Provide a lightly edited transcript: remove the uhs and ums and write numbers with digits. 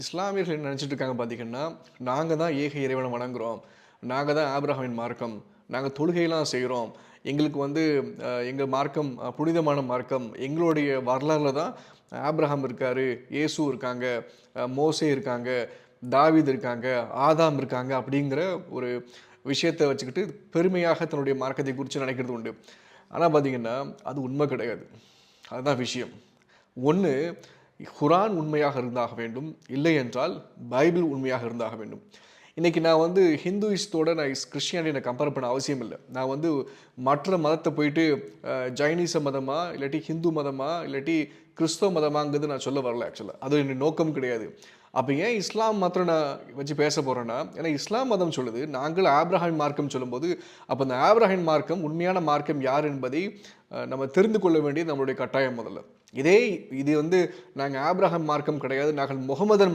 இஸ்லாமியர்கள் என்ன நினச்சிட்டு இருக்காங்க பார்த்தீங்கன்னா, நாங்க தான் ஏக இறைவன வணங்குறோம். நாங்க தான் ஆபிரகாமின் மார்க்கம். நாங்க தொழுகைலாம் செய்றோம். எங்களுக்கு வந்து எங்க மார்க்கம் புனிதமான மார்க்கம். எங்களுடைய வரலாறுல தான் ஆபிரகாம் இருக்காரு, இயேசு இருக்காங்க, மோசே இருக்காங்க, தாவீது இருக்காங்க, ஆதாம் இருக்காங்க அப்படிங்கிற ஒரு விஷயத்த வச்சுக்கிட்டு பெருமையாக தன்னுடைய மார்க்கத்தை குறித்து நினைக்கிறது உண்டு. ஆனா பார்த்தீங்கன்னா, அது உண்மை கிடையாது. அதுதான் விஷயம். ஒண்ணு குரான் உண்மையாக இருந்தாக வேண்டும். இல்லை என்றால் பைபிள் உண்மையாக இருந்தாக வேண்டும். இன்னைக்கு நான் வந்து ஹிந்துயிசத்தோட நான் கிறிஸ்டியானிட்டிய கம்பேர் பண்ண அவசியம் இல்ல. நான் வந்து மற்ற மதத்த போயிட்டு ஜைனிச மதமா, இல்லாட்டி ஹிந்து மதமா, இல்லாட்டி கிறிஸ்தவ மதமாங்கிறது நான் சொல்ல வரல ஆக்சுவலா. அது என்னுடைய நோக்கம் கிடையாது. அப்ப ஏன் இஸ்லாம் மாத்திரம் நான் வச்சு பேச போறேன்னா, ஏன்னா இஸ்லாம் மதம் சொல்லுது, நாங்கள் ஆபிரகாம் மார்க்கம் சொல்லும்போது, அப்ப அந்த ஆபிரகாம் மார்க்கம் உண்மையான மார்க்கம் யார் என்பதை நம்ம தெரிந்து கொள்ள வேண்டியது நம்மளுடைய கட்டாயம் முதல்ல. இது வந்து நாங்க ஆபிரகாம் மார்க்கம் கிடையாது. நாங்கள் முகமதன்